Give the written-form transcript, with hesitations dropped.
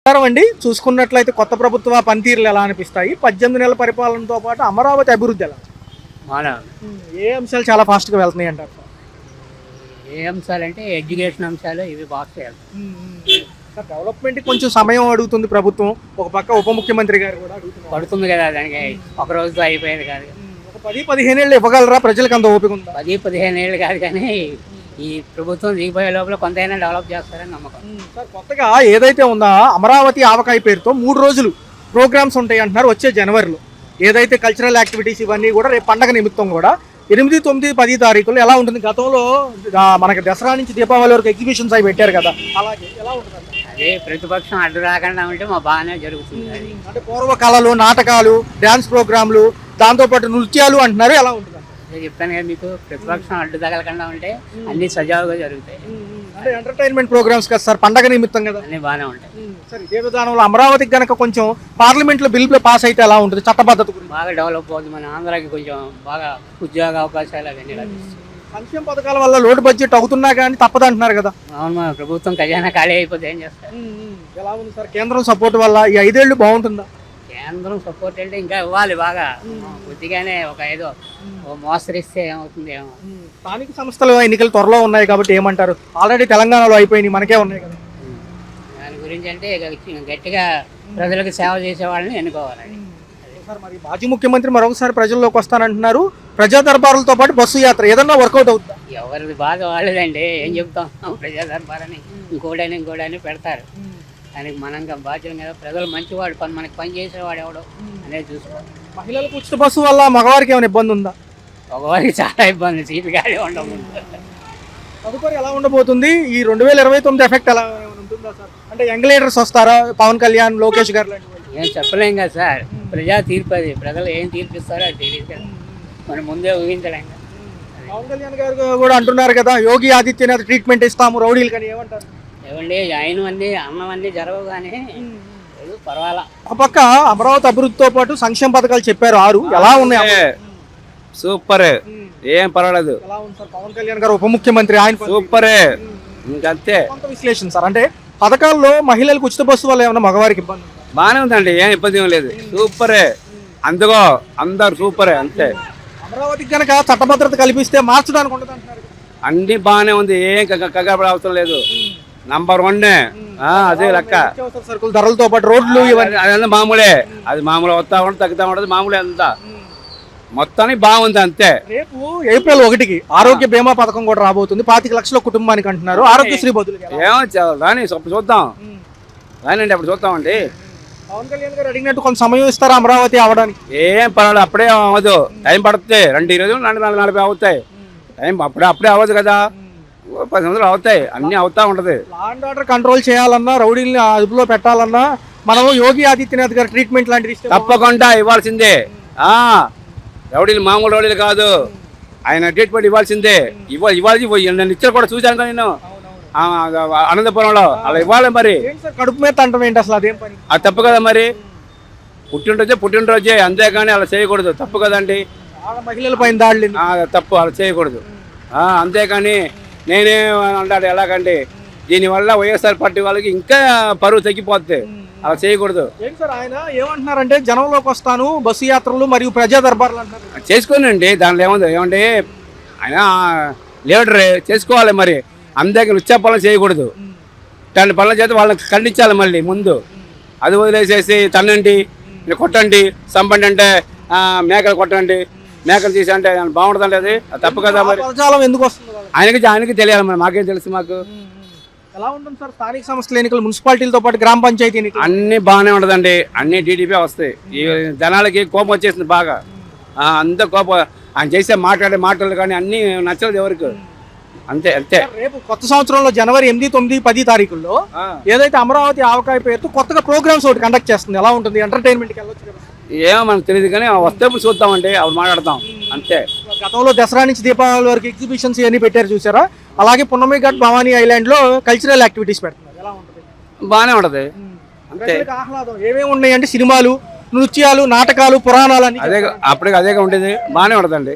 అండి చూసుకున్నట్లయితే కొత్త ప్రభుత్వ పనితీరులు ఎలా అనిపిస్తాయి? 18 నెలల పరిపాలనతో పాటు అమరావతి అభివృద్ధి ఎలా? బాగా ఏ అంశాలు చాలా ఫాస్ట్‌గా వెళ్తున్నాయి అంటారు? ఏ అంశాలంటే ఎడ్యుకేషన్ అంశాలు ఇవి బాగా చేయాలి. సార్ డెవలప్‌మెంట్ కొంచెం సమయం అడుగుతుంది ప్రభుత్వం. ఒక పక్క ఉప ముఖ్యమంత్రి గారు కూడా అడుగుతున్నారు. పడుతుంది కదా దానికి ఒక రోజుతో అయిపోయేది కాదు. ఒక 10-15 ఏళ్ళు ఇవ్వగలరా? ప్రజలకు అంత ఓపిక ఉందా? 10-15 ఏళ్ళు కాదు కానీ ఈ ప్రభుత్వం దిగిపోయే లోపల కొంతైనా డెవలప్ చేస్తారని నమ్మకం. సార్ కొత్తగా ఏదైతే ఉందో అమరావతి ఆవకాయ పేరుతో 3 రోజులు ప్రోగ్రామ్స్ ఉంటాయి అంటున్నారు వచ్చే జనవరిలో. ఏదైతే కల్చరల్ యాక్టివిటీస్ ఇవన్నీ కూడా రేపు పండగ నిమిత్తం కూడా 8, 9, 10 తారీఖులు ఎలా ఉంటుంది? గతంలో మనకి దసరా నుంచి దీపావళి వరకు ఎగ్జిబిషన్స్ అవి పెట్టారు కదా, అలాగే ఎలా ఉంటుంది? అదే ప్రతిపక్షం అడ్డు రాకుండా ఉంటే మా బాగానే జరుగుతుంది. అది అంటే పూర్వ కళలు, నాటకాలు, డ్యాన్స్ ప్రోగ్రాంలు, దాంతోపాటు నృత్యాలు అంటున్నారు, ఎలా ఉంటుంది? అదే చెప్తాను కదా మీకు, ప్రతిపక్షం అడ్డు తగలకుండా ఉంటే అన్ని సజావుగా జరుగుతాయి. అంటే ఎంటర్టైన్మెంట్ ప్రోగ్రామ్స్ కదా సార్, పండగ నిమిత్తం కదా, అన్ని బాగానే ఉంటాయి. సరే ఇదే విధానంలో అమరావతికి గనక కొంచెం పార్లమెంట్లో బిల్లు పాస్ అయితే ఎలా ఉంటుంది? చట్టబద్ధత గురించి బాగా డెవలప్ అవుతుంది. మన ఆంధ్రాకి కొంచెం బాగా ఉద్యోగ అవకాశాలు అవన్నీ లభిస్తాయి. సంక్షేమ పథకాల వల్ల లోటు బడ్జెట్ అవుతున్నా కానీ తప్పదు అంటున్నారు కదా. అవును, మన ప్రభుత్వం ఖజానా ఖాళీ అయిపోతే ఏం చేస్తారు? ఎలా ఉంది సార్ కేంద్రం సపోర్ట్ వల్ల ఈ 5 ఏళ్ళు బాగుంటుందా? కేంద్రం సపోర్ట్ అంటే ఇంకా ఇవ్వాలి బాగా, కొద్దిగానే ఒక ఏదో మోసరిస్తే ఏమవుతుంది ఏమో. స్థానిక సంస్థల ఎన్నికలు త్వరలో ఉన్నాయి కాబట్టి ఏమంటారు? ఆల్రెడీ తెలంగాణలో అయిపోయినాయి, మనకే ఉన్నాయి కదా. దాని గురించి అంటే గట్టిగా ప్రజలకు సేవ చేసే వాళ్ళని ఎన్నుకోవాలండి. సార్ మరి మాజీ ముఖ్యమంత్రి మరొకసారి ప్రజల్లోకి వస్తానంటున్నారు. ప్రజా దర్బారులతో పాటు బస్సు యాత్ర ఏదన్నా వర్కౌట్ అవుతుందా? ఎవరిది బాధ వాళ్ళదండి, ఏం చెప్తాం. ప్రజా దర్బారని ఇంకోడని పెడతారు. దానికి మనంగా బాధ్యులు కదా. ప్రజలు మంచివాడు, మనకి పని చేసేవాడు ఎవడో అనేది చూసుకోవాలి. మహిళలకు ఉచిత బస్సు వల్ల మగవారికి ఏమైనా ఇబ్బంది ఉందా? మగవారికి చాలా ఇబ్బంది, సీట్లు గాలి ఉండవు. తదుపరి ఎలా ఉండబోతుంది? ఈ 2029 ఎఫెక్ట్ ఎలా ఉంటుందా సార్? అంటే యంగ్ లీడర్స్ వస్తారా? పవన్ కళ్యాణ్, లోకేష్ గారు లాంటి వాళ్ళు? ఏం చెప్పలేం కదా సార్, ప్రజా తీర్పు అది. ప్రజలు ఏం తీర్పిస్తారో అది తెలియదు కదా, మనం ముందే ఊహించలేం కదా. పవన్ కళ్యాణ్ గారు కూడా అంటున్నారు కదా, యోగి ఆదిత్యనాథ్ ట్రీట్మెంట్ ఇస్తాము రౌడీలు కానీ, ఏమంటారు? ఏమండి ఆయన అన్నం అన్నీ జరగవు కానీ పర్వాలా. ఒక పక్క అమరావతి అభివృద్ధితో పాటు సంక్షేమ పథకాలు చెప్పారు 6, ఎలా ఉన్నాయి? సూపర్, ఏం పర్వాలేదు. ఎలా ఉంది సార్ పవన్ కళ్యాణ్ గారు ఉప ముఖ్యమంత్రి, ఆయన సూపరే, ఇంకంతే. కొంత విశ్లేషణ సార్, అంటే పథకాల్లో మహిళలకు ఉచిత బస్సు వల్ల ఏమన్నా మగవారికి ఇబ్బంది? బాగానే ఉందండి, ఏం ఇబ్బంది ఏం లేదు. సూపరే, అందుకో అందరు సూపరే, అంతే. అమరావతికి కనుక చట్టభద్రత కల్పిస్తే మార్చడానికి ఉండదు అంటున్నారు. అన్ని బాగానే ఉంది, ఏం కగపడే అవసరం లేదు. నంబర్ 1 అదే లెక్క. సరుకులు ధరలతో పాటు రోడ్లు ఇవన్నీ అదంతా మామూలే, అది మామూలు వస్తా ఉంటుంది తగ్గుతా ఉంటుంది, మామూలే అంతా. మొత్తానికి బాగుంది అంతే. రేపు ఏప్రిల్ 1కి ఆరోగ్య బీమా పథకం కూడా రాబోతుంది. 25 లక్షల కుటుంబానికి అంటున్నారు. ఆరోగ్యశ్రీ బదులుగా ఏమో రాని చూద్దాం, రానండి అప్పుడు చూద్దామండి. పవన్ కళ్యాణ్ గారు అడిగినట్టు కొంత సమయం ఇస్తారా అమరావతి అవడానికి? ఏం పర్వాలేదు, అప్పుడే అవ్వదు, టైం పడుతుంది. 2 రోజులు 40 అవుతాయి, టైం అప్పుడే అవ్వదు కదా. 10 సంవత్సరాలు అవుతాయి, అన్ని అవుతా ఉంటది. లా అండ్ ఆర్డర్ కంట్రోల్ చేయాలన్నా, రౌడీల్ని అదుపులో పెట్టాలన్నా మనం యోగి ఆదిత్యనాథ్ గారు ట్రీట్మెంట్ లాంటివి తప్పకుండా ఇవ్వాల్సిందే. రౌడీలు మామూలు రౌడీలు కాదు, ఆయన ట్రీట్మెంట్ ఇవ్వాల్సిందే. ఇవ్వాలి నన్ను ఇచ్చారు కూడా, చూశాను కదా నేను అనంతపురంలో. అలా ఇవ్వాలి మరి. కడుపు మీద అంటాం ఏంటి అసలు? అదేం పని? అది తప్పు కదా మరి. పుట్టినరోజే, అంతేగాని అలా చేయకూడదు, తప్పు కదండి. మహిళల పైన దాడులు తప్పు, అలా చేయకూడదు. అంతేకాని నేనే అంటాడు ఎలాగంటే, దీనివల్ల వైఎస్ఆర్ పార్టీ వాళ్ళకి ఇంకా పరువు తగ్గిపోతుంది, అలా చేయకూడదు. ఏంటి సార్ ఆయన ఏమంటున్నారంటే, జనంలోకి వస్తాను, బస్సు యాత్రలు మరియు ప్రజా దర్బార్లు అంటారు. చేసుకోనండి, దాంట్లో ఏమండి ఆయన లీడరే, చేసుకోవాలి మరి. అంతేకాని ఉచ్చా పనులు చేయకూడదు. ఇట్లాంటి పనులు చేస్తే వాళ్ళని ఖండించాలి మళ్ళీ ముందు. అది వదిలేసేసి తన్నండి, కొట్టండి, సంపండి అంటే మేకలు కొట్టండి, మేకలు తీసి అంటే బాగుంటుందండి. అది తప్పు కదా మరి. ఎందుకు వస్తుంది ఆయనకి తెలియాలి మరి, మాకేం తెలుసు. మాకు ఎలా ఉంటుంది సార్ స్థానిక సంస్థల ఎన్నికలు, మున్సిపాలిటీలతో పాటు గ్రామ పంచాయతీ ఎన్నికలు? అన్ని బాగానే ఉండదండి, అన్ని టీడీపీ వస్తాయి. ఈ జనాలకి కోపం వచ్చేసింది బాగా, అంత కోపం. ఆయన చేసే మాటలు కానీ అన్ని నచ్చలేదు ఎవరికి, అంతే. రేపు కొత్త సంవత్సరంలో జనవరి 8, 9, 10 తారీఖుల్లో ఏదైతే అమరావతి ఆవకాయ పేరుతో కొత్తగా ప్రోగ్రామ్స్ ఒకటి కండక్ట్ చేస్తుంది, ఎలా ఉంటుంది? ఎంటర్టైన్మెంట్కి వెళ్ళొచ్చు కదా. ఏమో మనకు తెలియదు కానీ వస్తే చూద్దామండి, అప్పుడు మాట్లాడతాం అంతే. గతంలో దసరా నుంచి దీపావళి వరకు ఎగ్జిబిషన్స్ ఇవన్నీ పెట్టారు చూసారా? అలాగే పున్నమి ఘాట్, భవానీ ఐలాండ్ లో కల్చరల్ యాక్టివిటీస్ పెడుతున్నారు, ఎలా ఉంటుంది? బాగానే ఉంటది అంతే. ఆహ్లాదం ఏమేమి ఉన్నాయి అంటే సినిమాలు, నృత్యాలు, నాటకాలు, పురాణాలు అన్ని అదే అప్పటికి అదేగా ఉండేది, బాగానే ఉంటదండి.